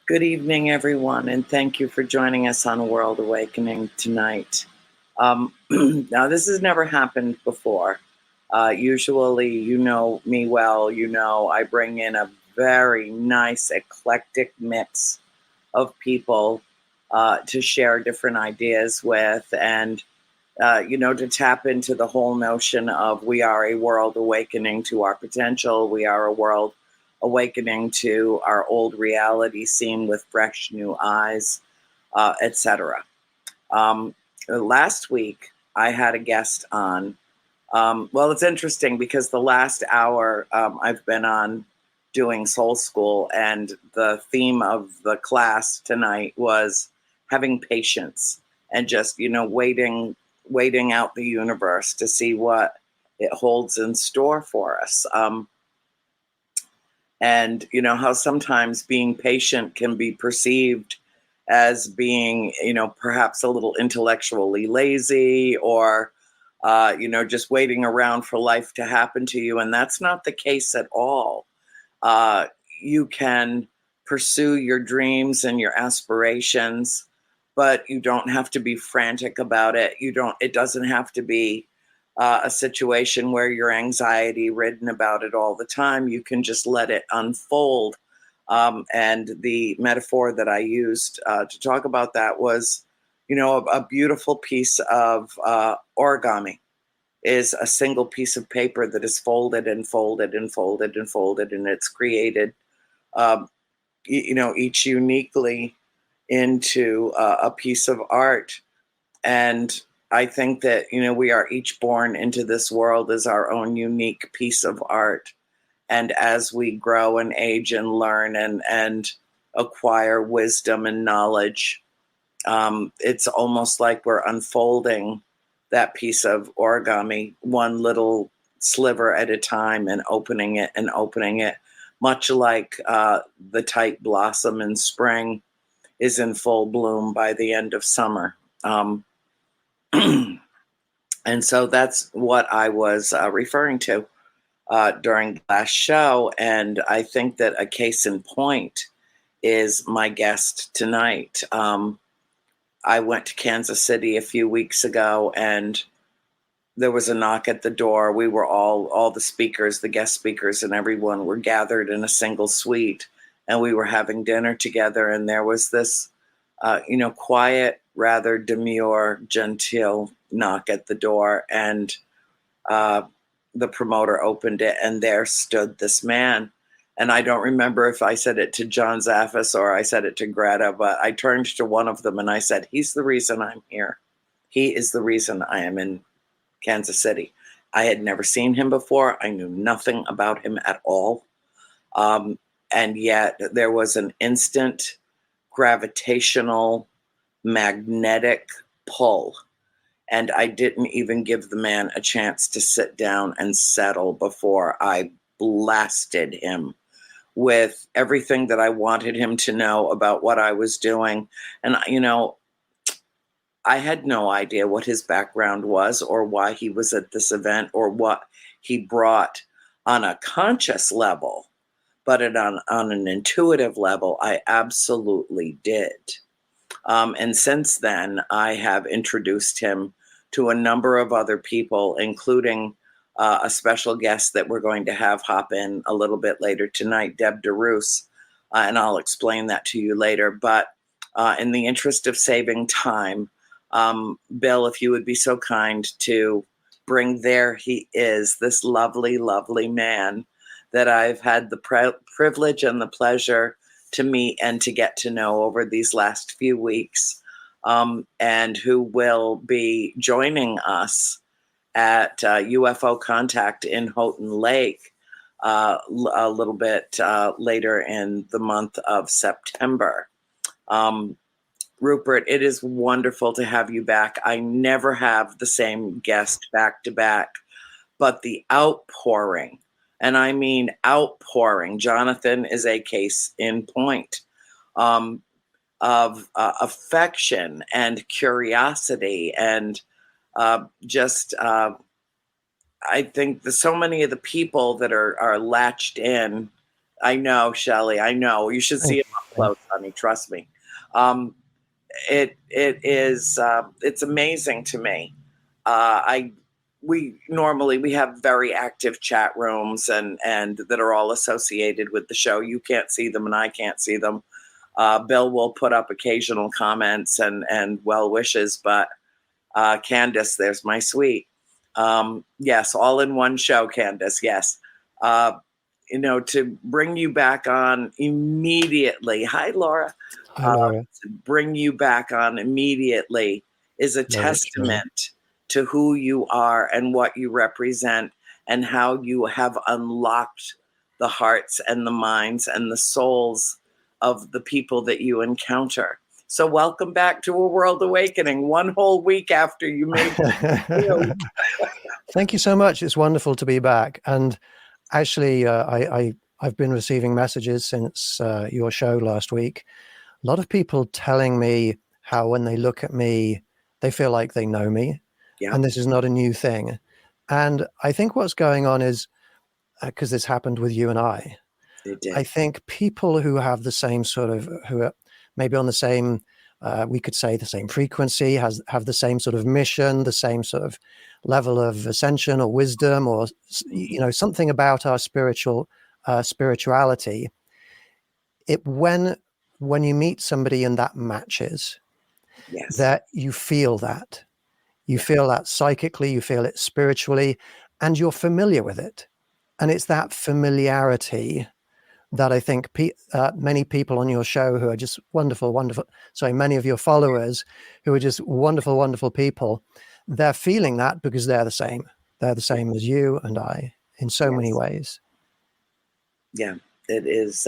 Good evening, everyone, and thank you for joining us on World Awakening tonight. Now, this has never happened before. Usually, you know me well, you know I bring in a very nice, eclectic mix of people to share different ideas with and, to tap into the whole notion of we are a world awakening to our potential. We are a world awakening to our old reality seen with fresh new eyes, etc. Last week, I had a guest on. Well, it's interesting because the last hour I've been on doing Soul School, and the theme of the class tonight was having patience and just, waiting out the universe to see what it holds in store for us. And how sometimes being patient can be perceived as being perhaps a little intellectually lazy, or just waiting around for life to happen to you, and that's not the case at all. uh, you can pursue your dreams and your aspirations, but you don't have to be frantic about it. It doesn't have to be a situation where you're anxiety ridden about it all the time. You can just let it unfold. And the metaphor that I used to talk about that was, a beautiful piece of origami is a single piece of paper that is folded and folded and folded and folded, and it's created, um, each uniquely into a piece of art. And I think that, we are each born into this world as our own unique piece of art. And as we grow and age and learn and acquire wisdom and knowledge, it's almost like we're unfolding that piece of origami one little sliver at a time and opening it, much like the tight blossom in spring is in full bloom by the end of summer. Um, and so that's what I was referring to during the last show. And I think that a case in point is my guest tonight. I went to Kansas City a few weeks ago, and there was a knock at the door. We were all the speakers, the guest speakers, and everyone were gathered in a single suite, and we were having dinner together. And there was this, quiet, rather demure, genteel knock at the door, and uh, the promoter opened it, and there stood this man. And I don't remember if I said it to John Zaffis or I said it to Greta, but I turned to one of them and I said, "He's the reason I'm here. He is the reason I am in Kansas City." I had never seen him before. I knew nothing about him at all. Um, and yet there was an instant gravitational, magnetic pull. And I didn't even give the man a chance to sit down and settle before I blasted him with everything that I wanted him to know about what I was doing. And, I had no idea what his background was or why he was at this event or what he brought on a conscious level, but on an intuitive level, I absolutely did. And since then, I have introduced him to a number of other people, including a special guest that we're going to have hop in a little bit later tonight, Deb DeRoos, and I'll explain that to you later. But in the interest of saving time, Bill, if you would be so kind to bring there he is, this lovely, lovely man that I've had the privilege and the pleasure to meet and to get to know over these last few weeks, and who will be joining us at UFO Contact in Houghton Lake a little bit later in the month of September. Rupert, it is wonderful to have you back. I never have the same guest back to back, but the outpouring, and I mean outpouring, Jonathan is a case in point, um, of affection and curiosity and just I think so many of the people that are latched in I know, Shelley. I know. You should see Thank him up close, honey. Trust me. Um, it is it's amazing to me. I we normally we have very active chat rooms and that are all associated with the show. You can't see them and I can't see them. Bill will put up occasional comments and well wishes, but Candace, there's my sweet. Yes, all in one show, Candace. Yes. Uh, to bring you back on immediately. Hi, Laura. Hi, Laura. To bring you back on immediately is a Love it, Shirley. testament to who you are and what you represent and how you have unlocked the hearts and the minds and the souls of the people that you encounter. So welcome back to A World Awakening, one whole week after you made it. Thank you so much. It's wonderful to be back. And actually, I've been receiving messages since your show last week. A lot of people telling me how when they look at me, they feel like they know me. Yeah, And this is not a new thing. And I think what's going on is, because this happened with you and I it think people who have the same sort of, who are maybe on the same, we could say the same frequency, have the same sort of mission, the same sort of level of ascension or wisdom, or something about our spirituality. When you meet somebody and that matches, yes, that you feel that. You feel that psychically, you feel it spiritually, and you're familiar with it. And it's that familiarity that I think many people on your show who are just wonderful, wonderful, sorry, many of your followers who are just wonderful, wonderful people, they're feeling that because they're the same. They're the same as you and I in so many yes, ways. yeah. It is.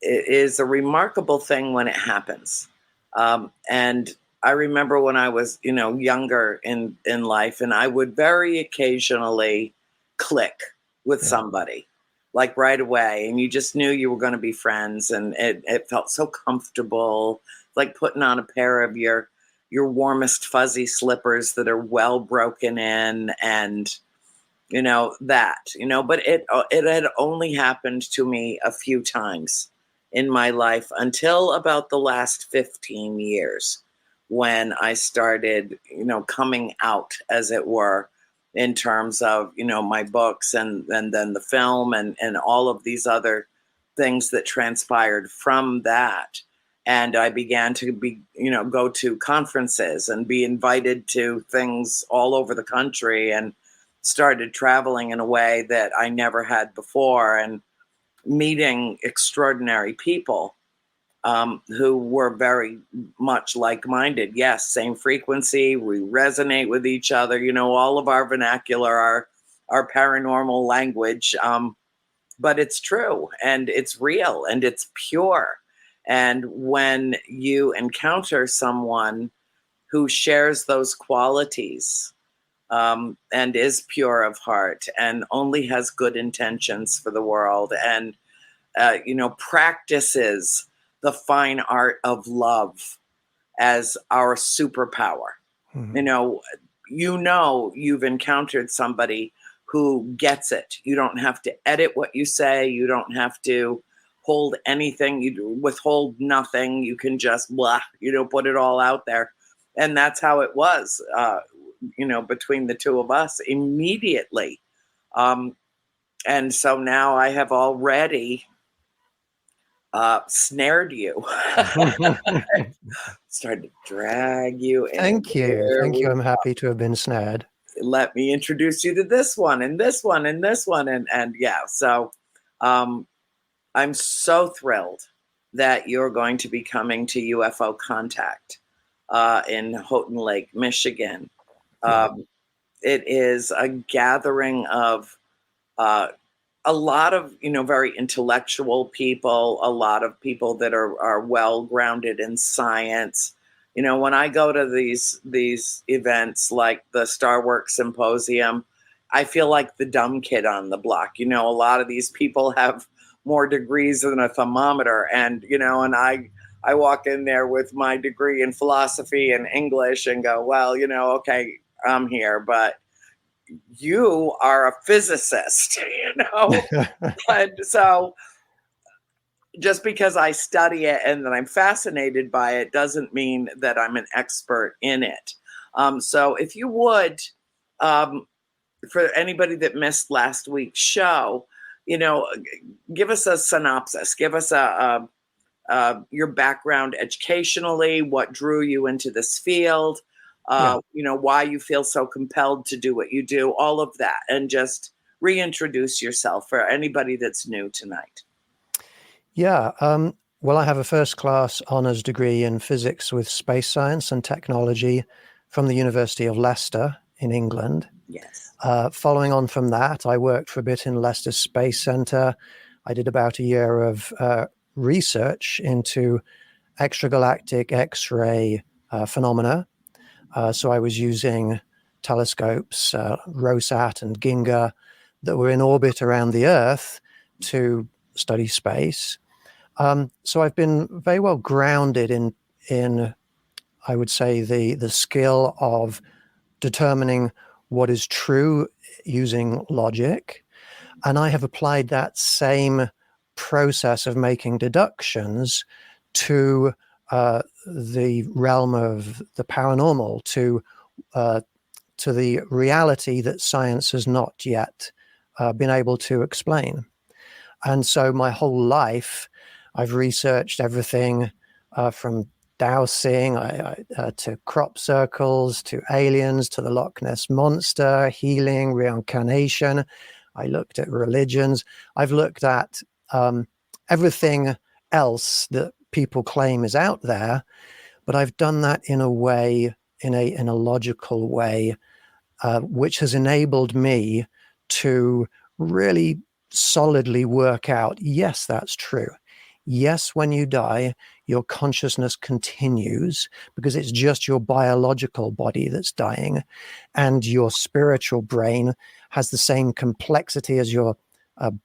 It is a remarkable thing when it happens. And I remember when I was, younger in life, and I would very occasionally click with Yeah. somebody, like right away, and you just knew you were going to be friends, and it felt so comfortable, like putting on a pair of your warmest fuzzy slippers that are well broken in, and but it had only happened to me a few times in my life until about the last 15 years when I started coming out, as it were, in terms of my books and then the film and all of these other things that transpired from that. And I began to go to conferences and be invited to things all over the country, and started traveling in a way that I never had before, and meeting extraordinary people who were very much like-minded. Yes, same frequency. We resonate with each other. All of our vernacular, our paranormal language. But it's true, and it's real, and it's pure. And when you encounter someone who shares those qualities, and is pure of heart and only has good intentions for the world, and practices the fine art of love as our superpower. Mm-hmm. You've encountered somebody who gets it. You don't have to edit what you say. You don't have to hold anything. You withhold nothing. You can just blah, put it all out there. And that's how it was, between the two of us immediately. And so now I have already snared you. Started to drag you in. Thank you. Thank you. I'm happy to have been snared. Let me introduce you to this one and this one and this one. And yeah, so I'm so thrilled that you're going to be coming to UFO Contact in Houghton Lake, Michigan. It is a gathering of a lot of very intellectual people, a lot of people that are well grounded in science. When I go to these events like the Star Work Symposium, I feel like the dumb kid on the block. A lot of these people have more degrees than a thermometer, and and I walk in there with my degree in philosophy and English and go, well, okay, I'm here, but you are a physicist, And so just because I study it and that I'm fascinated by it doesn't mean that I'm an expert in it. So if you would, for anybody that missed last week's show, give us a synopsis, give us your background educationally, what drew you into this field, why you feel so compelled to do what you do, all of that, and just reintroduce yourself for anybody that's new tonight. Yeah. Well, I have a first class honors degree in physics with space science and technology from the University of Leicester in England. Yes. Following on from that, I worked for a bit in Leicester Space Center. I did about a year of research into extragalactic X-ray phenomena. So I was using telescopes, ROSAT and Ginga, that were in orbit around the Earth to study space. So I've been very well grounded in I would say, the skill of determining what is true using logic. And I have applied that same process of making deductions to the realm of the paranormal, to the reality that science has not yet been able to explain. And so my whole life, I've researched everything from dowsing to crop circles, to aliens, to the Loch Ness Monster, healing, reincarnation. I looked at religions. I've looked at everything else that people claim is out there, but I've done that in a way, in a logical way, which has enabled me to really solidly work out, yes, that's true. Yes, when you die, your consciousness continues because it's just your biological body that's dying, and your spiritual brain has the same complexity as your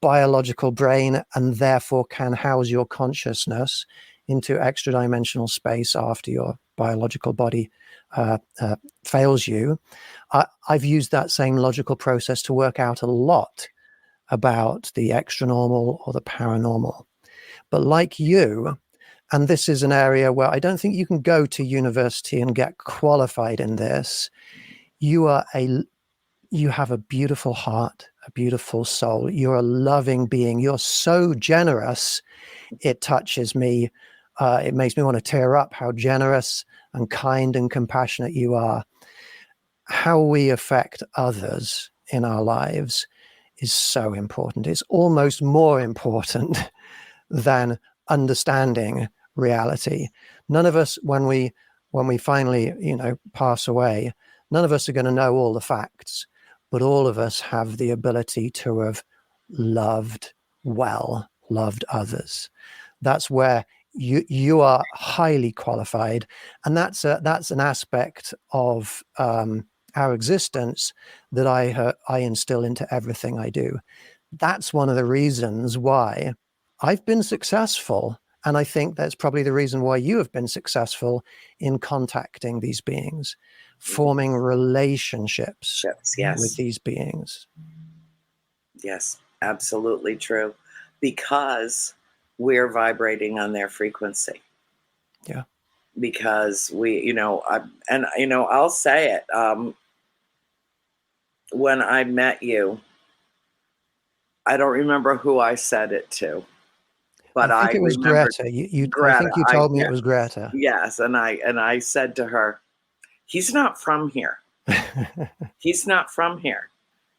biological brain, and therefore can house your consciousness into extra dimensional space after your biological body fails you. I've used that same logical process to work out a lot about the extra normal or the paranormal. But like you, and this is an area where I don't think you can go to university and get qualified in this, you have a beautiful heart, a beautiful soul. You're a loving being. You're so generous. It touches me. It makes me want to tear up how generous and kind and compassionate you are. How we affect others in our lives is so important. It's almost more important than understanding reality. None of us, when we finally, pass away, none of us are going to know all the facts, but all of us have the ability to have loved others. That's where you are highly qualified, and that's an aspect of our existence that I instill into everything I do. That's one of the reasons why I've been successful, and I think that's probably the reason why you have been successful in contacting these beings, forming relationships with these beings. Yes, absolutely true. Because we're vibrating on their frequency. Yeah. Because I'll say it. When I met you, I don't remember who I said it to, but I think it was Greta. Greta. I think you told me it was Greta. Yes, and I said to her, "He's not from here. He's not from here."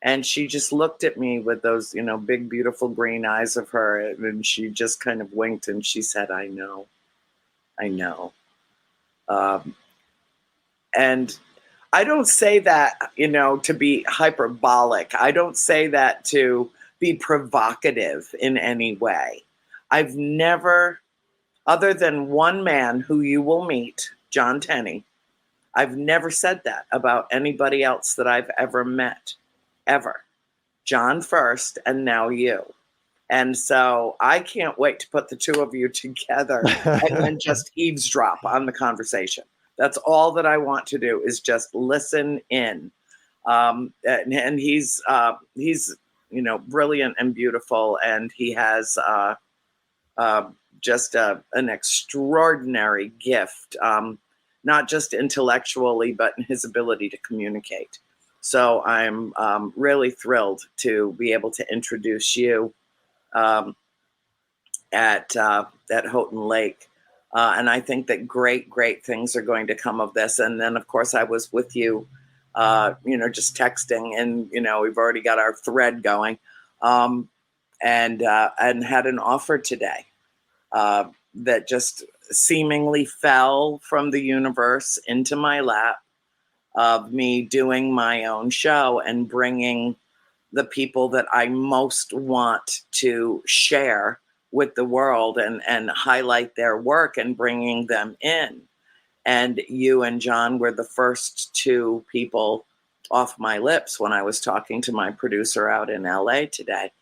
And she just looked at me with those, big, beautiful green eyes of her, and she just kind of winked and she said, "I know. And I don't say that, to be hyperbolic. I don't say that to be provocative in any way. I've never, other than one man who you will meet, John Tenney, I've never said that about anybody else that I've ever met, ever. John first, and now you. And so I can't wait to put the two of you together and then just eavesdrop on the conversation. That's all that I want to do, is just listen in. And he's brilliant and beautiful, and he has just an extraordinary gift, not just intellectually, but in his ability to communicate. So I'm really thrilled to be able to introduce you um, at Houghton Lake. And I think that great things are going to come of this. And then, of course, I was with you, just texting, and we've already got our thread going, and had an offer today that just seemingly fell from the universe into my lap, of me doing my own show and bringing the people that I most want to share with the world and highlight their work and bringing them in. And you and John were the first two people off my lips when I was talking to my producer out in LA today,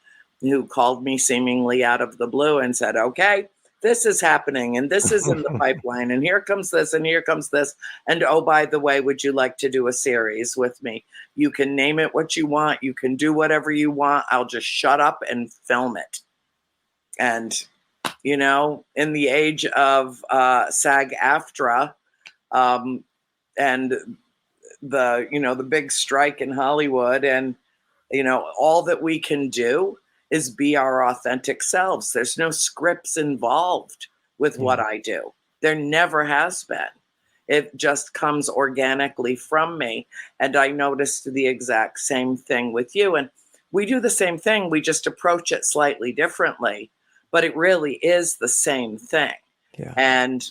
who called me seemingly out of the blue and said, okay, this is happening and this is in the pipeline and here comes this and here comes this. And oh, by the way, would you like to do a series with me? You can name it what you want. You can do whatever you want. I'll just shut up and film it. And, in the age of SAG-AFTRA and the big strike in Hollywood, and, all that we can do is be our authentic selves. There's no scripts involved with what I do. There never has been. It just comes organically from me. And I noticed the exact same thing with you. And we do the same thing. We just approach it slightly differently, but it really is the same thing. Yeah. And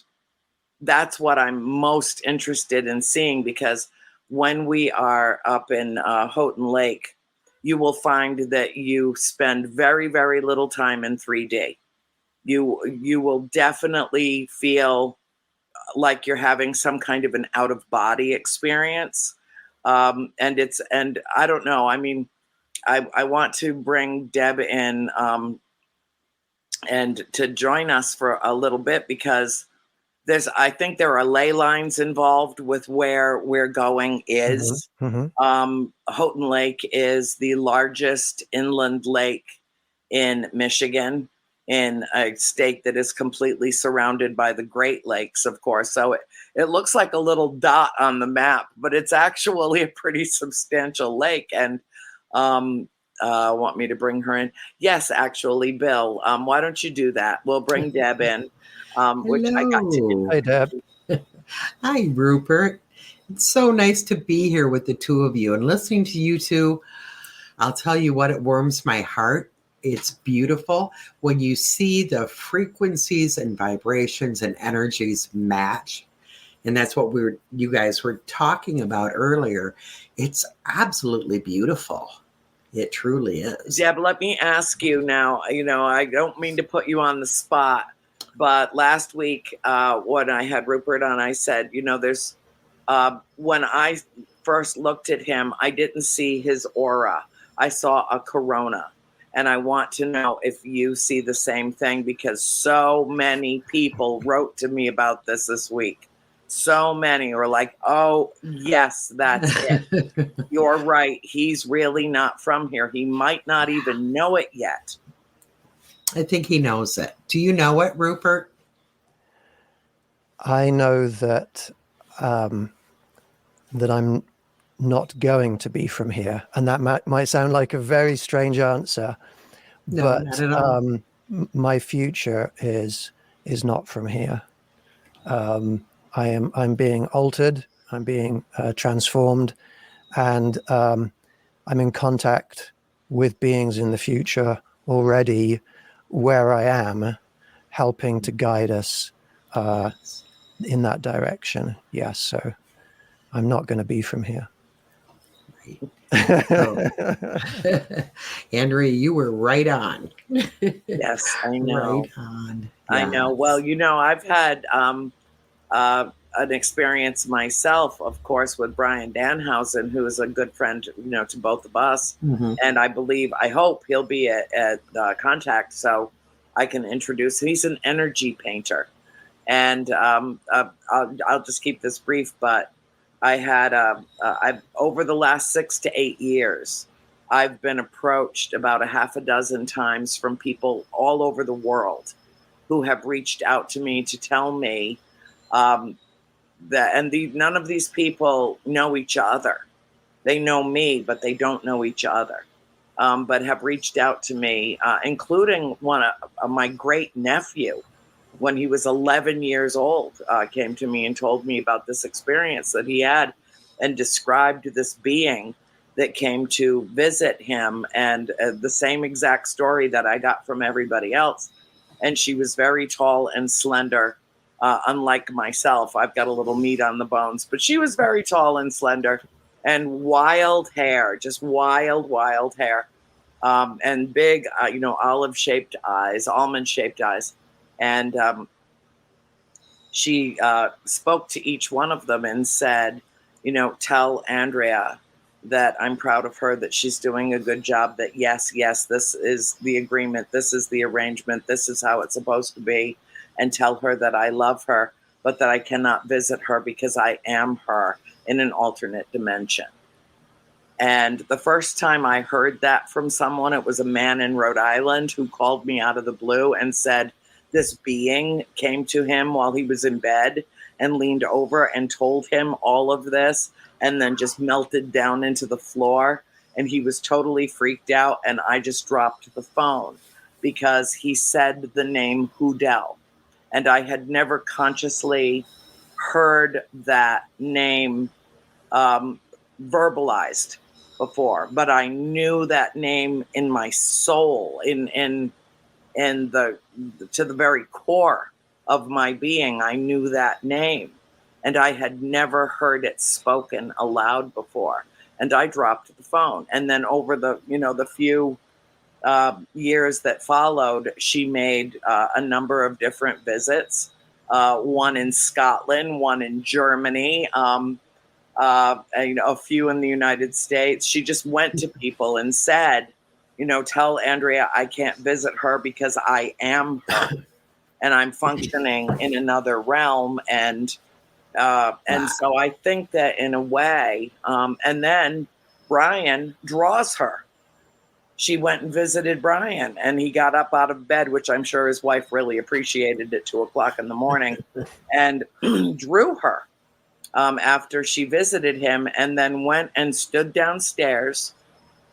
that's what I'm most interested in seeing, because when we are up in Houghton Lake, you will find that you spend very, very little time in 3D. You will definitely feel like you're having some kind of an out-of-body experience. And I don't know. I mean, I want to bring Deb in and to join us for a little bit, because I think there are ley lines involved with where we're going is. Houghton Lake is the largest inland lake in Michigan, in a state that is completely surrounded by the Great Lakes, of course. So it looks like a little dot on the map, but it's actually a pretty substantial lake. And want me to bring her in? Yes, actually, Bill, why don't you do that? We'll bring Deb in. Which I got to. Hi, Deb. Hi, Rupert. It's so nice to be here with the two of you and listening to you two. I'll tell you what, it warms my heart. It's beautiful when you see the frequencies and vibrations and energies match. And that's what you guys were talking about earlier. It's absolutely beautiful. It truly is. Deb, let me ask you now, I don't mean to put you on the spot, but last week, when I had Rupert on, I said, there's, when I first looked at him, I didn't see his aura. I saw a corona. And I want to know if you see the same thing, because so many people wrote to me about this week. So many were like, oh, yes, that's it. You're right. He's really not from here. He might not even know it yet. I think he knows it. Do you know it, Rupert? I know that that I'm not going to be from here, and that might sound like a very strange answer, No, but not at all. My future is not from here. I'm being altered. I'm being transformed, and I'm in contact with beings in the future already, where I am, helping to guide us in that direction. Yes, so I'm not going to be from here. Oh. Andrea, you were right on. Yes, I know. Right on. Yes. I know. Well, I've had an experience myself, of course, with Brian Danhausen, who is a good friend, to both of us. Mm-hmm. And I hope he'll be at Contact, so I can introduce. He's an energy painter. And I'll just keep this brief, but I had I've over the last 6 to 8 years, I've been approached about a half a dozen times from people all over the world who have reached out to me to tell me um, that, and none of these people know each other. They know me, but they don't know each other. But have reached out to me, including one of my great nephew, when he was 11 years old, came to me and told me about this experience that he had and described this being that came to visit him, and the same exact story that I got from everybody else. And she was very tall and slender, unlike myself. I've got a little meat on the bones, but she was very tall and slender and wild hair, just wild, wild hair, and big, olive shaped eyes, almond shaped eyes. And she spoke to each one of them and said, tell Andrea that I'm proud of her, that she's doing a good job, that yes, this is the agreement, this is the arrangement, this is how it's supposed to be, and tell her that I love her, but that I cannot visit her because I am her in an alternate dimension. And the first time I heard that from someone, it was a man in Rhode Island who called me out of the blue and said this being came to him while he was in bed and leaned over and told him all of this, and then just melted down into the floor. And he was totally freaked out. And I just dropped the phone because he said the name Hoodell. And I had never consciously heard that name verbalized before, but I knew that name in my soul, in the to the very core of my being. I knew that name, and I had never heard it spoken aloud before. And I dropped the phone. And then over the few years that followed, she made a number of different visits. One in Scotland, one in Germany. A few in the United States. She just went to people and said, tell Andrea I can't visit her because I am her and I'm functioning in another realm. And so I think that in a way, and then Brian draws her. She went and visited Brian, and he got up out of bed, which I'm sure his wife really appreciated at 2:00 in the morning, and drew her. After she visited him, and then went and stood downstairs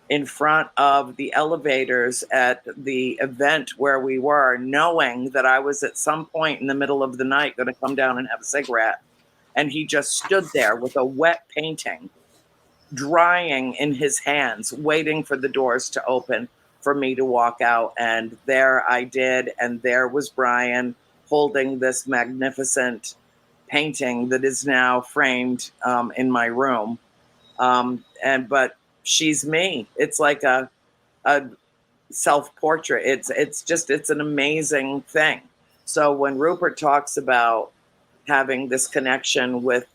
in front of the elevators at the event where we were, knowing that I was at some point in the middle of the night going to come down and have a cigarette. And he just stood there with a wet painting drying in his hands, waiting for the doors to open for me to walk out. And there I did. And there was Brian holding this magnificent painting that is now framed in my room. But she's me. It's like a self-portrait. It's an amazing thing. So when Rupert talks about having this connection with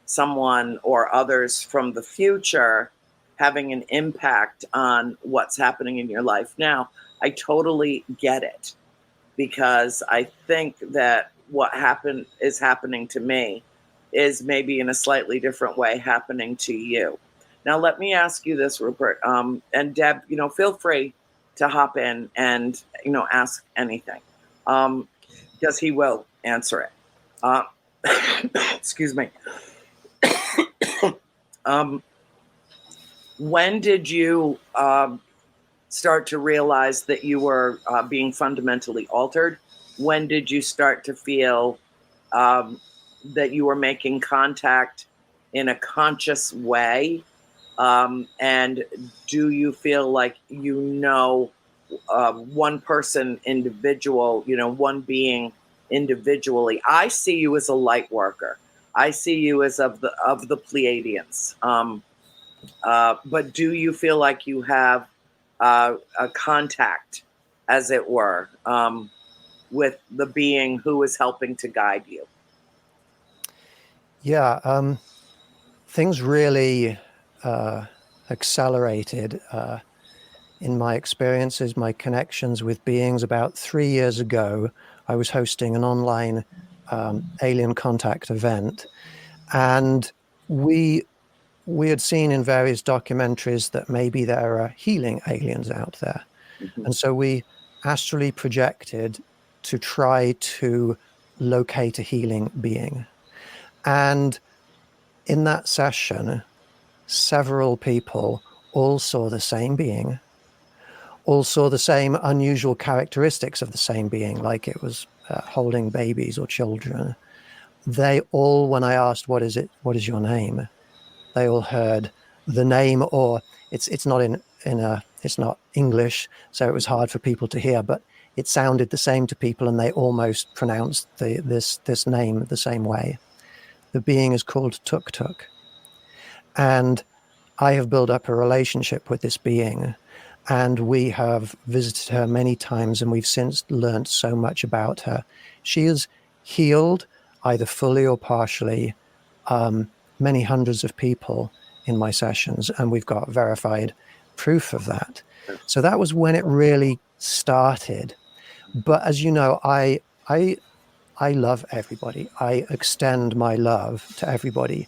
someone or others from the future, having an impact on what's happening in your life now, I totally get it, because I think that what is happening to me is maybe in a slightly different way happening to you. Now, let me ask you this, Rupert, and Deb, feel free to hop in and, ask anything, because he will answer it. Excuse me. When did you start to realize that you were being fundamentally altered? When did you start to feel that you were making contact in a conscious way? And do you feel like one person individual, one being individually? I see you as a light worker. I see you as of the Pleiadians. But do you feel like you have a contact, as it were, with the being who is helping to guide you? Yeah, things really accelerated in my experiences, my connections with beings. About 3 years ago, I was hosting an online alien contact event, and we had seen in various documentaries that maybe there are healing aliens out there. Mhm. And so we astrally projected to try to locate a healing being. And in that session, several people all saw the same being, all saw the same unusual characteristics of the same being, like it was holding babies or children. They all, when I asked, what is your name? They all heard the name, or it's not it's not English, so it was hard for people to hear, but it sounded the same to people, and they almost pronounced this name the same way. The being is called Tuk Tuk, and I have built up a relationship with this being, and we have visited her many times, and we've since learned so much about her. She is healed, either fully or partially, many hundreds of people in my sessions, and we've got verified proof of that. So that was when it really started. But as you know, I love everybody. I extend my love to everybody.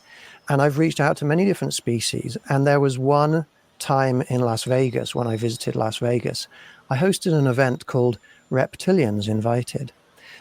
And I've reached out to many different species. And there was one time in Las Vegas, when I visited Las Vegas, I hosted an event called Reptilians Invited,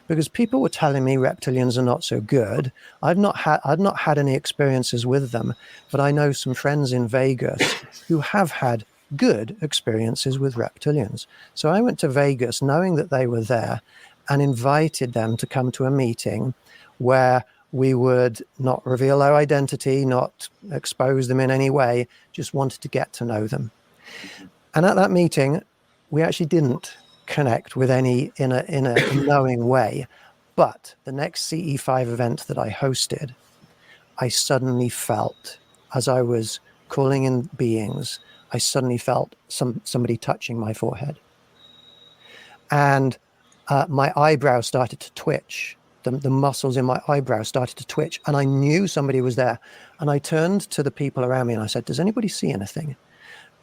because people were telling me reptilians are not so good. I'd not had any experiences with them, but I know some friends in Vegas who have had good experiences with reptilians. So I went to Vegas knowing that they were there and invited them to come to a meeting where we would not reveal their identity, not expose them in any way, just wanted to get to know them. And at that meeting, we actually didn't connect with any in a knowing way. But the next CE5 event that I hosted, I suddenly felt, as I was calling in beings, I suddenly felt somebody touching my forehead. And my eyebrow started to twitch. The muscles in my eyebrow started to twitch, and I knew somebody was there. And I turned to the people around me and I said, does anybody see anything?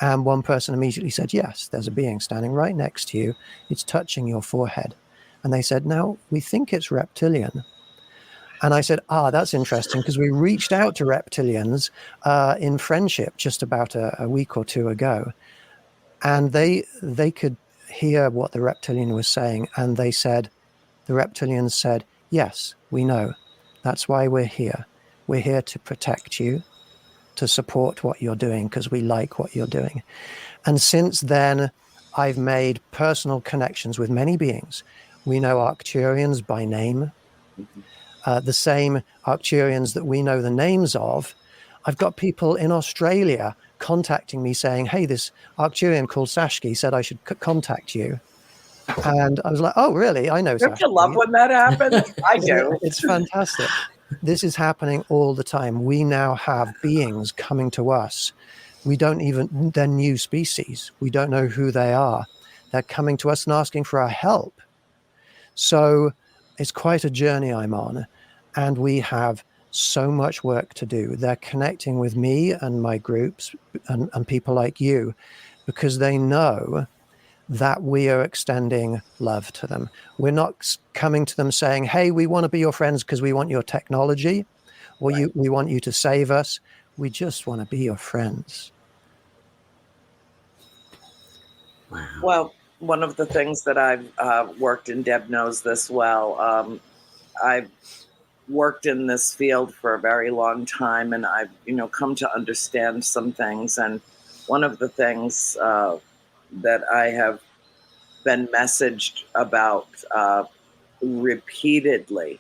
And one person immediately said, yes, there's a being standing right next to you. It's touching your forehead. And they said, now, we think it's reptilian. And I said, that's interesting, because we reached out to reptilians in friendship just about a week or two ago. And they could hear what the reptilian was saying. And the reptilians said, yes, we know. That's why we're here. We're here to protect you, to support what you're doing, because we like what you're doing. And since then, I've made personal connections with many beings. We know Arcturians by name, the same Arcturians that we know the names of. I've got people in Australia contacting me saying, hey, this Arcturian called Sashki said I should contact you. And I was like, oh, really? I know Sashki. Don't you love when that happens? I do. It's fantastic. This is happening all the time. We now have beings coming to us. They're new species. We don't know who they are. They're coming to us and asking for our help. So it's quite a journey I'm on, and we have so much work to do. They're connecting with me and my groups and people like you, because they know that we are extending love to them. We're not coming to them saying, hey, we want to be your friends because we want your technology, or Right. we want you to save us. We just want to be your friends. Wow. Well, one of the things that I've worked in, Deb knows this well, I've worked in this field for a very long time, and I've come to understand some things. And one of the things that I have been messaged about repeatedly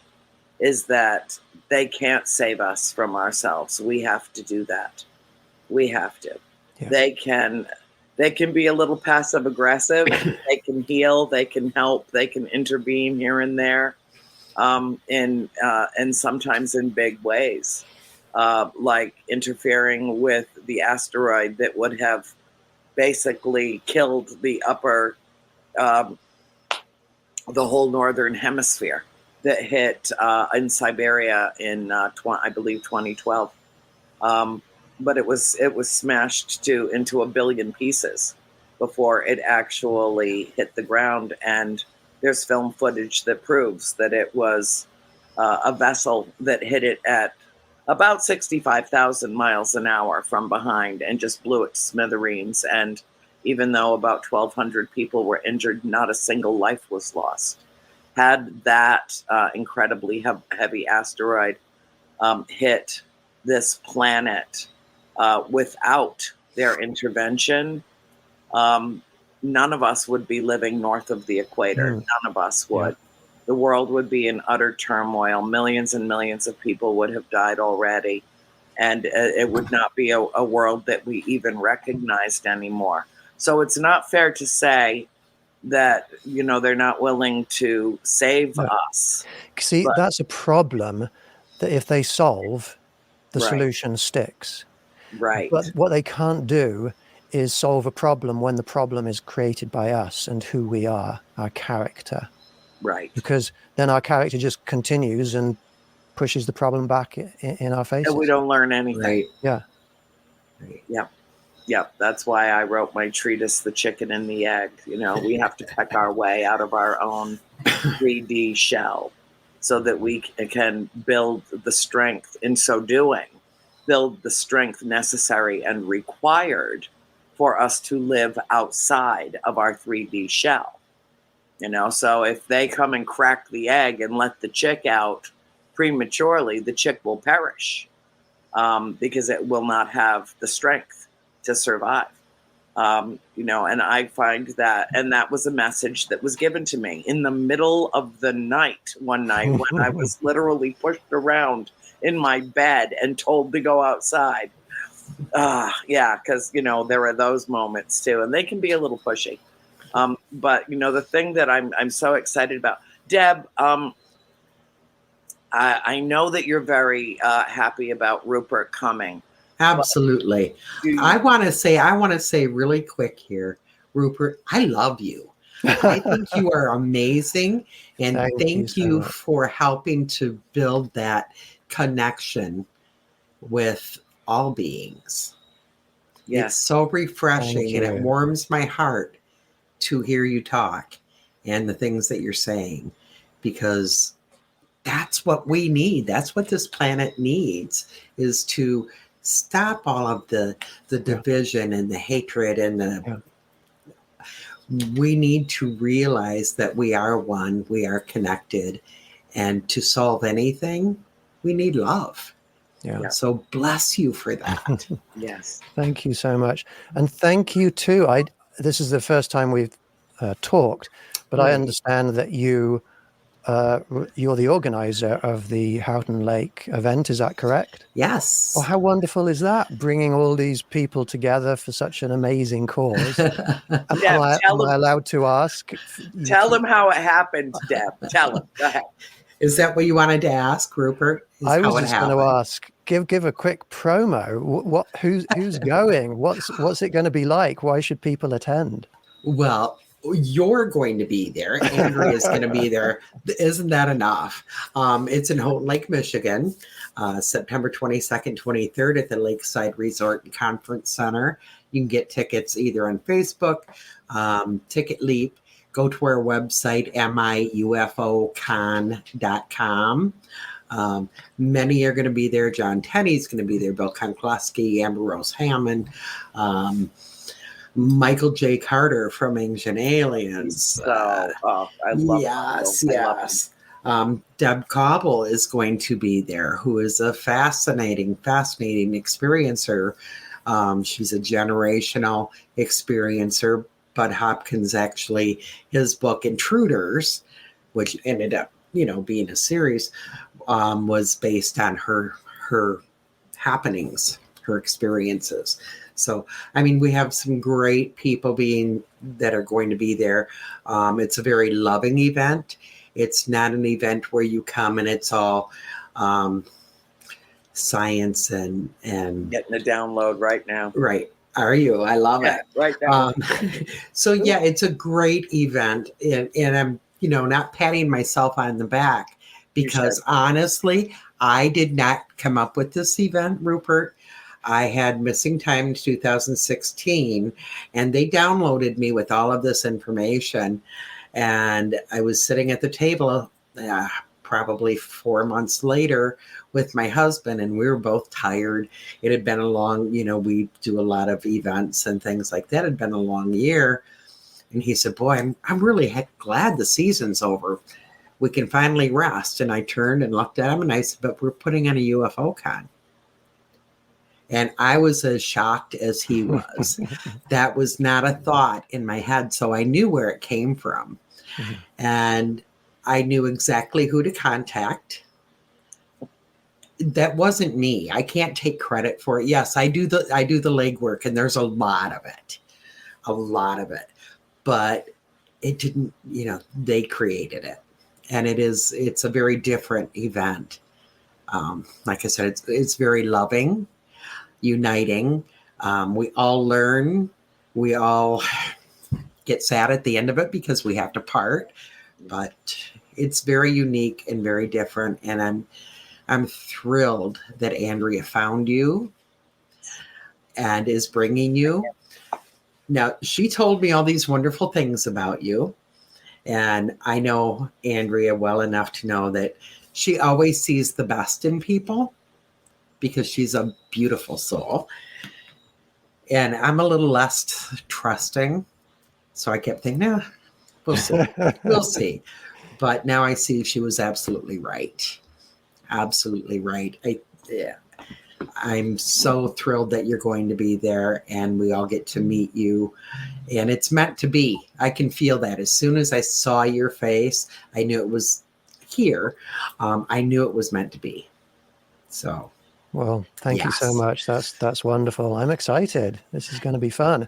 is that they can't save us from ourselves. We have to do that. We have to. Yeah. They can be a little passive aggressive. They can heal. They can help. They can intervene here and there, and sometimes in big ways, like interfering with the asteroid that would have basically killed the whole northern hemisphere that hit in Siberia in I believe 2012. But it was smashed into a billion pieces before it actually hit the ground. And there's film footage that proves that it was a vessel that hit it at about 65,000 miles an hour from behind and just blew it to smithereens. And even though about 1,200 people were injured, not a single life was lost. Had that incredibly heavy asteroid hit this planet without their intervention, none of us would be living north of the equator. None of us would. Yeah. The world would be in utter turmoil. Millions and millions of people would have died already. And it would not be a world that we even recognized anymore. So it's not fair to say that, they're not willing to save us. See, that's a problem that if they solve, the solution sticks. Right. But what they can't do is solve a problem when the problem is created by us and who we are, our character. Right. Because then our character just continues and pushes the problem back in our faces. And we don't learn anything. Right. Yeah. Right. Yeah. Yeah. That's why I wrote my treatise, The Chicken and the Egg. We have to peck our way out of our own 3D shell so that we can build the strength, in so doing, build the strength necessary and required for us to live outside of our 3D shell. So if they come and crack the egg and let the chick out prematurely, the chick will perish because it will not have the strength to survive. And I find that, and that was a message that was given to me in the middle of the night one night when I was literally pushed around in my bed and told to go outside. Because, there are those moments too, and they can be a little pushy. But the thing that I'm so excited about, Deb, I know that you're very happy about Rupert coming. Absolutely. I want to say really quick here, Rupert, I love you. I think you are amazing. And thank you for helping to build that connection with all beings. Yes. It's so refreshing and it warms my heart to hear you talk and the things that you're saying, because that's what we need. That's what this planet needs, is to stop all of the division and the hatred and we need to realize that we are one, we are connected, and to solve anything, we need love. Yeah. So bless you for that. Yes. Thank you so much. And thank you too. This is the first time we've talked, but I understand that you're the organizer of the Houghton Lake event. Is that correct? Yes. Well, how wonderful is that? Bringing all these people together for such an amazing cause. Am I allowed to ask? Tell them how it happened, Deb. Tell them. Go ahead. Is that what you wanted to ask, Rupert? I was just going to ask. Give a quick promo. Who's going? What's it going to be like? Why should people attend? Well, you're going to be there. Andrea's going to be there. Isn't that enough? It's in Houghton Lake, Michigan, September 22nd, 23rd at the Lakeside Resort and Conference Center. You can get tickets either on Facebook, Ticket Leap. Go to our website, miufocon.com. Many are going to be there. John Tenney's going to be there. Bill Konkleski, Amber Rose Hammond, Michael J. Carter from Ancient Aliens. I love Yes. Deb Cobble is going to be there, who is a fascinating experiencer. She's a generational experiencer. Bud Hopkins, actually, his book Intruders, which ended up, being a series, was based on her happenings, her experiences. So, we have some great people that are going to be there. It's a very loving event. It's not an event where you come and it's all science and getting a download right now. Right. Are you? I love it. Right now. So it's a great event, and I'm, not patting myself on the back, because honestly, I did not come up with this event, Rupert. I had Missing Time in 2016, and they downloaded me with all of this information, and I was sitting at the table, probably 4 months later with my husband, and we were both tired. It had been a long, we do a lot of events and things like that. It had been a long year. And he said, boy, I'm really glad the season's over. We can finally rest. And I turned and looked at him and I said, but we're putting on a UFO con. And I was as shocked as he was. That was not a thought in my head. So I knew where it came from. Mhm. And I knew exactly who to contact. That wasn't me. I can't take credit for it. Yes, I do the legwork, and there's a lot of it. But it didn't, they created it. And it's a very different event. Like I said, it's very loving, uniting. We all learn. We all get sad at the end of it because we have to part. But it's very unique and very different. And I'm thrilled that Andrea found you and is bringing you. Now, she told me all these wonderful things about you. And I know Andrea well enough to know that she always sees the best in people because she's a beautiful soul. And I'm a little less trusting. So I kept thinking, no, we'll see. We'll see. But now I see she was absolutely right. Absolutely right. I'm so thrilled that you're going to be there and we all get to meet you. And it's meant to be. I can feel that. As soon as I saw your face, I knew it was here. I knew it was meant to be. So. Well, thank you so much. That's wonderful. I'm excited. This is going to be fun.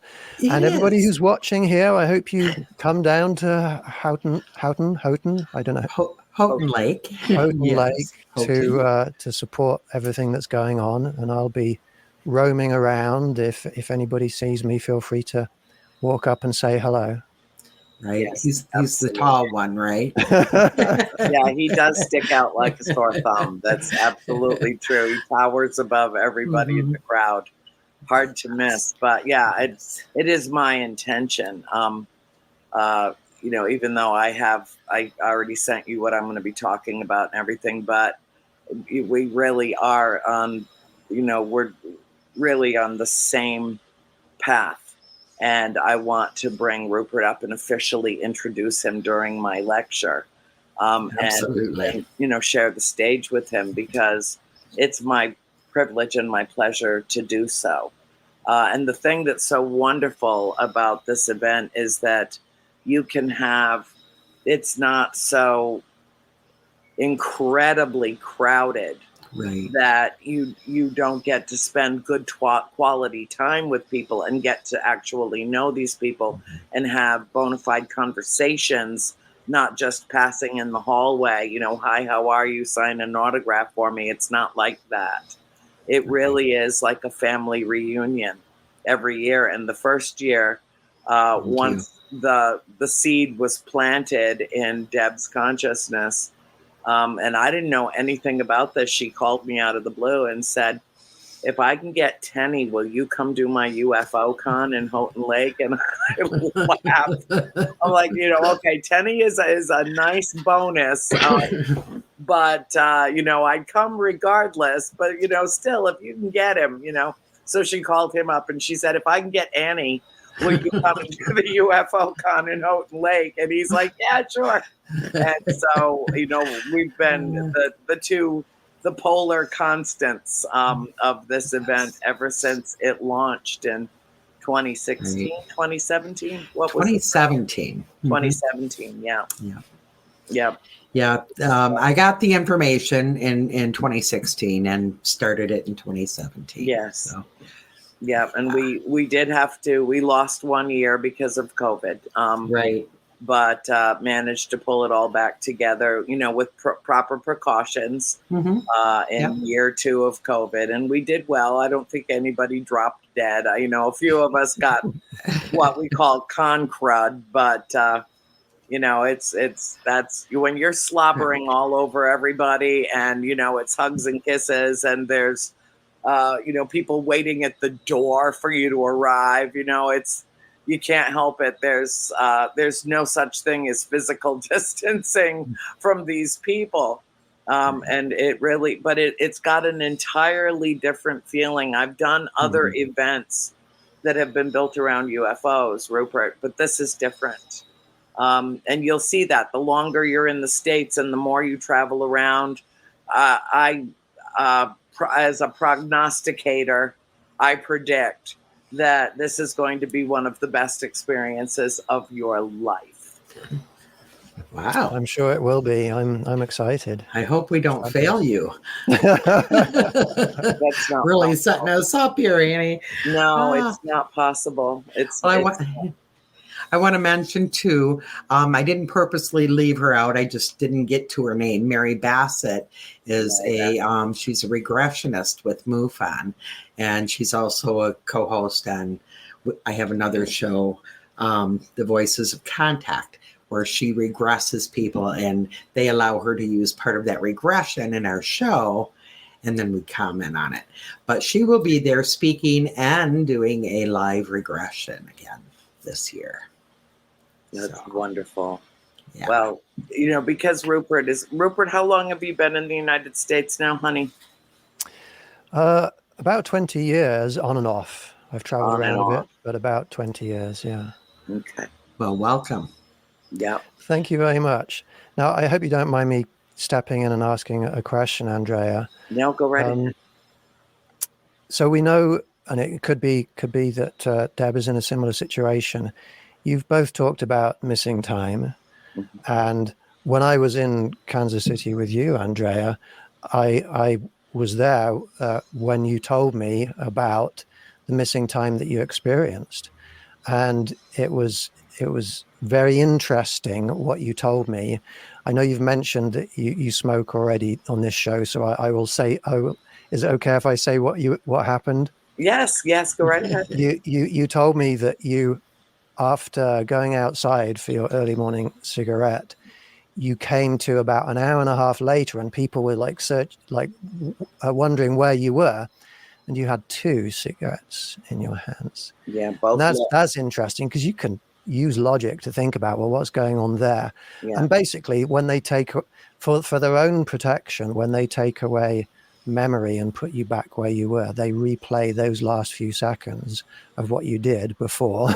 And everybody who's watching here, I hope you come down to Houghton, I don't know. Houghton Lake. Houghton Lake to support everything that's going on. And I'll be roaming around. If anybody sees me, feel free to walk up and say hello. Right. Yes, he's the tall one, right? Yeah, he does stick out like a sore thumb. That's absolutely true. He towers above everybody in the crowd. Hard to miss. But yeah, it is my intention. Even though I already sent you what I'm going to be talking about and everything, but we really are on, we're really on the same path. And I want to bring Rupert up and officially introduce him during my lecture. Absolutely. And share the stage with him because it's my privilege and my pleasure to do so. And the thing that's so wonderful about this event is that you can it's not so incredibly crowded. Right. That you don't get to spend good quality time with people and get to actually know these people and have bona fide conversations, not just passing in the hallway, hi, how are you? Sign an autograph for me. It's not like that. It really is like a family reunion every year. And the first year, once the seed was planted in Deb's consciousness, and I didn't know anything about this. She called me out of the blue and said, if I can get Tenny, will you come do my UFO con in Houghton Lake? And I laughed. I'm like, okay, Tenny is a nice bonus. But I'd come regardless. But, still, if you can get him, So she called him up and she said, if I can get Annie, will you come and do the UFO con in Houghton Lake? And he's like, yeah, sure. And so, we've been the polar constants of this event ever since it launched in 2016, 2017. What was 2017? 2017, yeah. I got the information in 2016 and started it in 2017. Yes. So. Yeah, and we did have to. We lost 1 year because of COVID. Right. But managed to pull it all back together, with proper precautions in year 2 of COVID. And we did well. I don't think anybody dropped dead. A few of us got what we call con crud, but that's when you're slobbering all over everybody and, it's hugs and kisses and there's, people waiting at the door for you to arrive. You can't help it. There's no such thing as physical distancing from these people. And it's got an entirely different feeling. I've done other events that have been built around UFOs, Rupert, but this is different. And you'll see that the longer you're in the States and the more you travel around. As a prognosticator, I predict that this is going to be one of the best experiences of your life. Wow. I'm sure it will be. I'm excited. I hope we don't fail you. That's not really possible. setting us up here, Annie. No, it's not possible. I want to mention too, I didn't purposely leave her out. I just didn't get to her name. Mary Bassett is she's a regressionist with MUFON, and she's also a co-host on, I have another show, The Voices of Contact, where she regresses people and they allow her to use part of that regression in our show. And then we comment on it. But she will be there speaking and doing a live regression again this year. That's wonderful. Yeah. Well, because Rupert, how long have you been in the United States now, honey? About 20 years on and off. I've traveled around a bit, but about 20 years, yeah. Okay. Well, welcome. Yeah. Thank you very much. Now, I hope you don't mind me stepping in and asking a question, Andrea. No, go right ahead. So we know, and it could be that Deb is in a similar situation. You've both talked about missing time. And when I was in Kansas City with you, Andrea, I was there when you told me about the missing time that you experienced. And it was very interesting what you told me. I know you've mentioned that you smoke already on this show, so I will say, is it okay if I say what happened? Yes, go right ahead. You told me that you, after going outside for your early morning cigarette, you came to about an hour and a half later, and people were wondering where you were, and you had 2 cigarettes in your hands. Yeah, both. And that's interesting, because you can use logic to think about, well, what's going on there? Yeah. And basically, when they take for their own protection, when they take away memory and put you back where you were, they replay those last few seconds of what you did before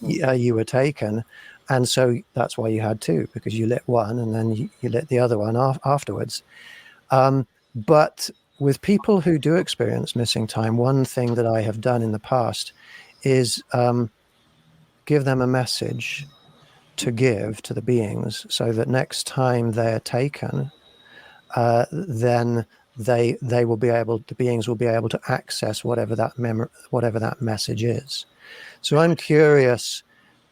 you were taken. And so that's why you had 2, because you lit one and then you lit the other one afterwards. But with people who do experience missing time, one thing that I have done in the past is give them a message to give to the beings, so that next time they're taken, then the beings will be able to access whatever that message is. So I'm curious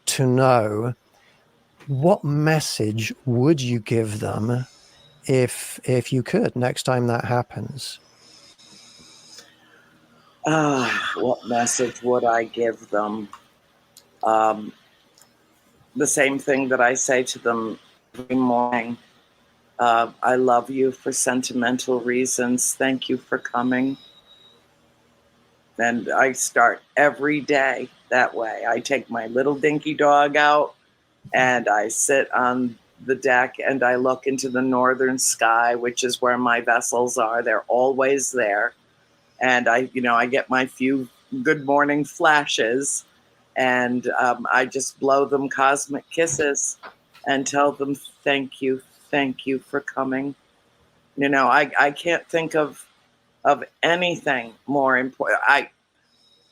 to know, what message would you give them if you could, next time that happens? What message would I give them? The same thing that I say to them every morning. I love you for sentimental reasons. Thank you for coming. And I start every day that way. I take my little dinky dog out and I sit on the deck and I look into the northern sky, which is where my vessels are. They're always there. And I get my few good morning flashes, and I just blow them cosmic kisses and tell them, thank you for coming. I can't think of anything more important.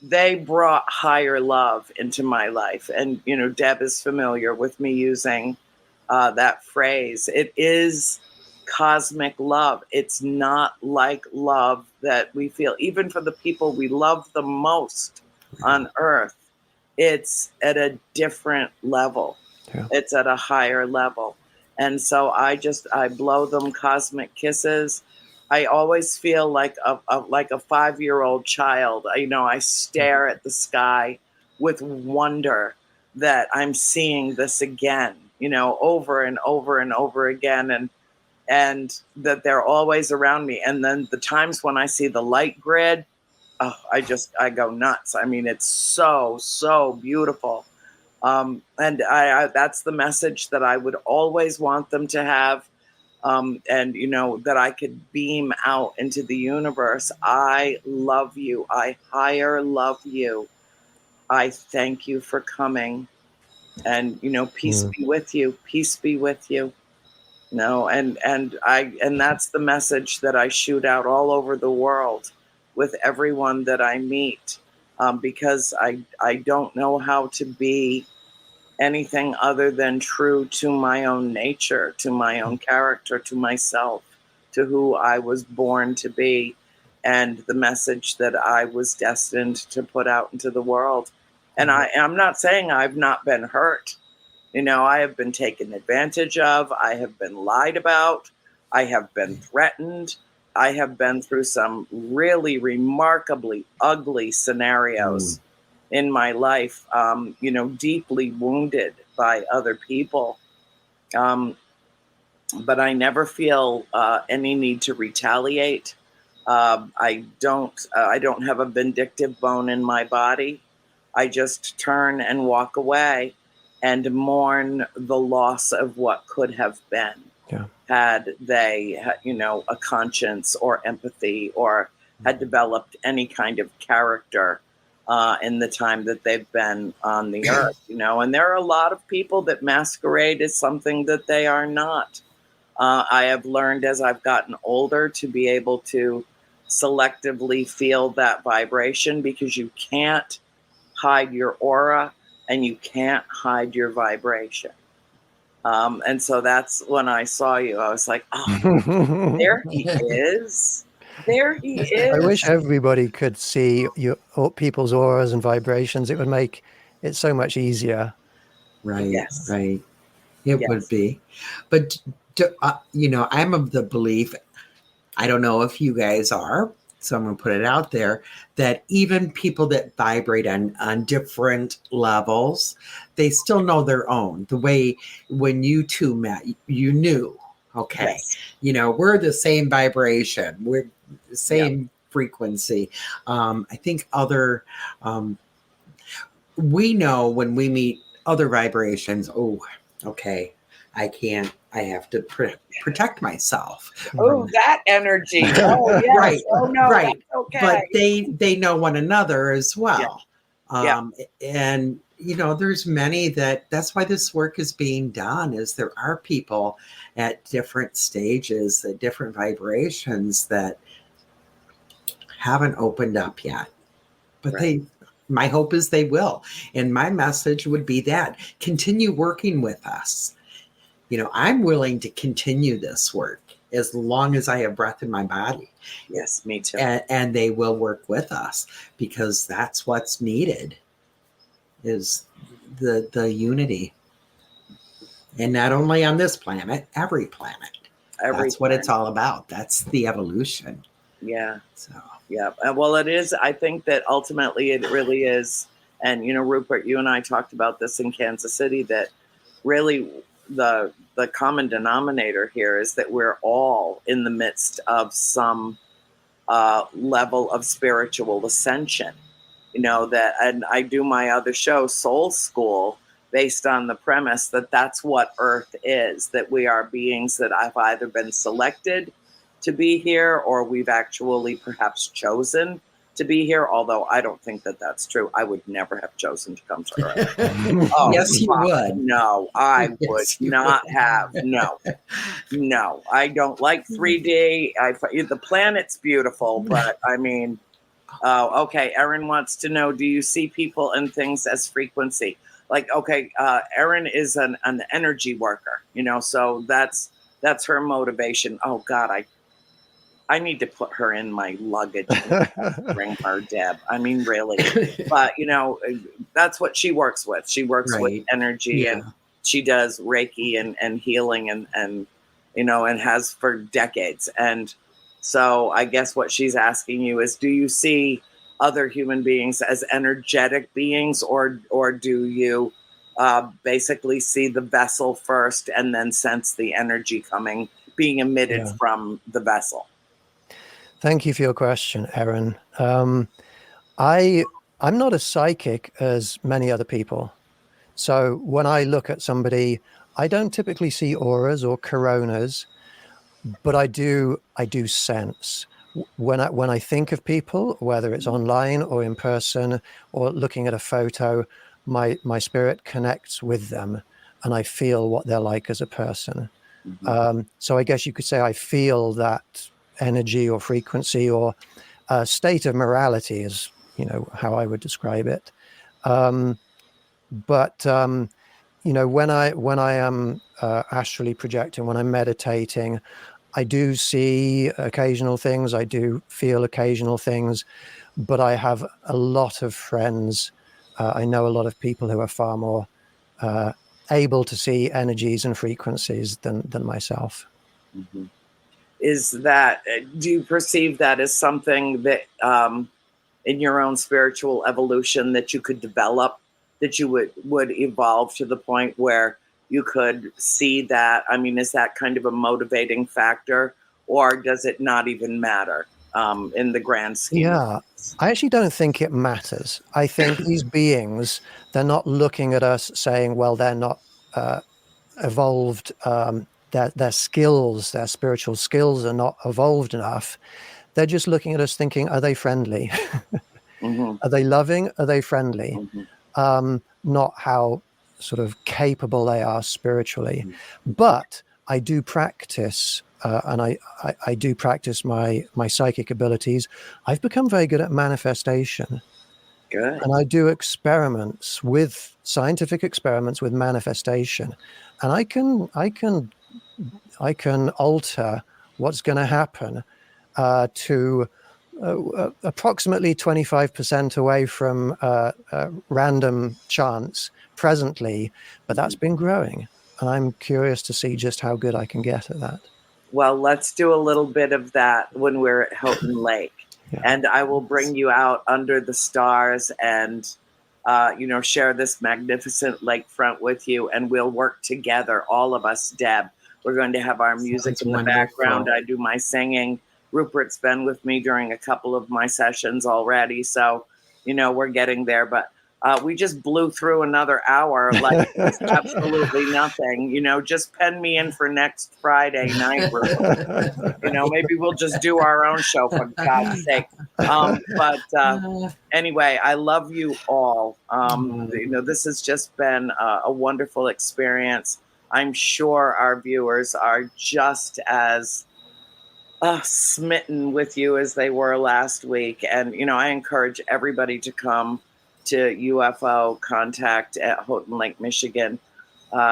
They brought higher love into my life. And, Deb is familiar with me using that phrase. It is cosmic love. It's not like love that we feel, even for the people we love the most on earth. It's at a different level. Yeah. It's at a higher level. And so I blow them cosmic kisses. I always feel like a 5-year-old child. I stare at the sky with wonder that I'm seeing this again, over and over and over again, and that they're always around me. And then the times when I see the light grid, I go nuts. I mean, it's so beautiful. And that's the message that I would always want them to have. and that I could beam out into the universe. I love you. I higher love you. I thank you for coming, and peace be with you. Peace be with you. And that's the message that I shoot out all over the world with everyone that I meet, because I don't know how to be anything other than true to my own nature, to my own character, to myself, to who I was born to be, and the message that I was destined to put out into the world. And I'm not saying I've not been hurt. I have been taken advantage of. I have been lied about. I have been threatened. I have been through some really remarkably ugly scenarios in my life, deeply wounded by other people. But I never feel any need to retaliate. I don't have a vindictive bone in my body. I just turn and walk away and mourn the loss of what could have been, had they, a conscience or empathy, or had developed any kind of character in the time that they've been on the earth. And there are a lot of people that masquerade as something that they are not. I have learned as I've gotten older to be able to selectively feel that vibration, because you can't hide your aura and you can't hide your vibration. And so that's when I saw you, I was like, oh, there he is. There he is. I wish everybody could see people's auras and vibrations. It would make it so much easier. Right. Yes. Right. It would be. But, I'm of the belief, I don't know if you guys are, so I'm going to put it out there, that even people that vibrate on different levels, they still know their own. The way when you two met, you knew, okay, yes. We're the same vibration. We're the same frequency. I think we know when we meet other vibrations, okay, I have to protect myself. Oh, that energy. Oh, yes. Right. Oh, no. Right. Okay. But they know one another as well. And, there's many that's why this work is being done, is there are people at different stages, at different vibrations that haven't opened up yet. But my hope is they will. And my message would be that continue working with us. I'm willing to continue this work as long as I have breath in my body. Yes, me too. And they will work with us, because that's what's needed, is the unity. And not only on this planet, every planet. That's what it's all about. That's the evolution. Yeah. So. Yeah. Well, it is. I think that ultimately it really is. And, Rupert, you and I talked about this in Kansas City, that really the common denominator here is that we're all in the midst of some level of spiritual ascension. And I do my other show, Soul School, based on the premise that that's what Earth is, that we are beings that have either been selected to be here, or we've actually perhaps chosen to be here, although I don't think that that's true. I would never have chosen to come to Earth. Yes, you would. No, I would not have. No, I don't like 3D. The planet's beautiful, but I mean, okay, Erin wants to know, do you see people and things as frequency? Like, okay, Erin is an energy worker, so that's her motivation. Oh God, I need to put her in my luggage and bring her, Deb. I mean, really. But, that's what she works with. She works with energy, and she does Reiki and healing and and has for decades. And so I guess what she's asking you is, do you see other human beings as energetic beings, or do you basically see the vessel first and then sense the energy being emitted from the vessel? Thank you for your question, Erin. I'm not as psychic as many other people. So when I look at somebody, I don't typically see auras or coronas. but I do sense when I think of people, whether it's online or in person or looking at a photo, my spirit connects with them, and I feel what they're like as a person. So I guess you could say I feel that energy or frequency or state of morality is, how I would describe it. But when I am astrally projecting, when I'm meditating, I do see occasional things, I do feel occasional things, but I have a lot of friends. I know a lot of people who are far more able to see energies and frequencies than myself. Mm-hmm. Is that, do you perceive that as something that in your own spiritual evolution that you could develop, that you would evolve to the point where you could see that? I mean, is that kind of a motivating factor, or does it not even matter in the grand scheme? Yeah, I actually don't think it matters. I think these beings, they're not looking at us saying, well, they're not evolved. Their skills, their spiritual skills are not evolved enough. They're just looking at us thinking, are they friendly? Mm-hmm. Are they loving? Are they friendly? Mm-hmm. Not how sort of capable they are spiritually. But I do practice, and I do practice my psychic abilities. I've become very good at manifestation. Good. And I do scientific experiments with manifestation, and I can alter what's going to happen to approximately 25% away from random chance presently, but that's been growing, and I'm curious to see just how good I can get at that. Well, let's do a little bit of that when we're at Houghton Lake. Yeah. And I will bring you out under the stars and, share this magnificent lakefront with you. And we'll work together, all of us, Deb. We're going to have our music in the background. I do my singing. Rupert's been with me during a couple of my sessions already. So, we're getting there. But we just blew through another hour like it's absolutely nothing. Just pen me in for next Friday night, Rupert. Maybe we'll just do our own show, for God's sake. But anyway, I love you all. This has just been a wonderful experience. I'm sure our viewers are just as smitten with you as they were last week. And, I encourage everybody to come to UFO Contact at Houghton Lake, Michigan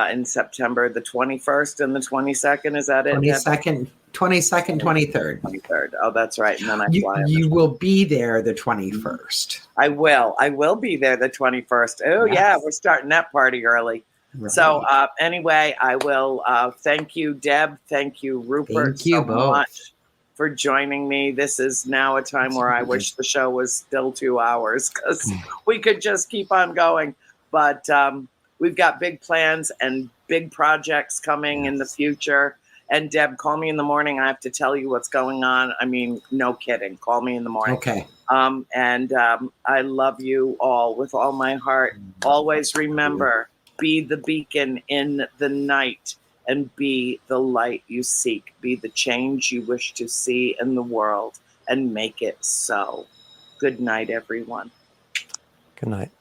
in September the 21st and the 22nd. Is that it? 22nd, 23rd. 23rd. Oh, that's right. And then I fly. You will be there the 21st. I will be there the 21st. Oh, yes. Yeah. We're starting that party early. Right. So anyway, I will thank you, Deb. Thank you, Rupert, so much for joining me. This is now a time where I wish the show was still 2 hours because we could just keep on going. But we've got big plans and big projects coming in the future. And Deb, call me in the morning. I have to tell you what's going on. I mean, no kidding. Call me in the morning. Okay. And I love you all with all my heart. Always remember, be the beacon in the night and be the light you seek. Be the change you wish to see in the world and make it so. Good night, everyone. Good night.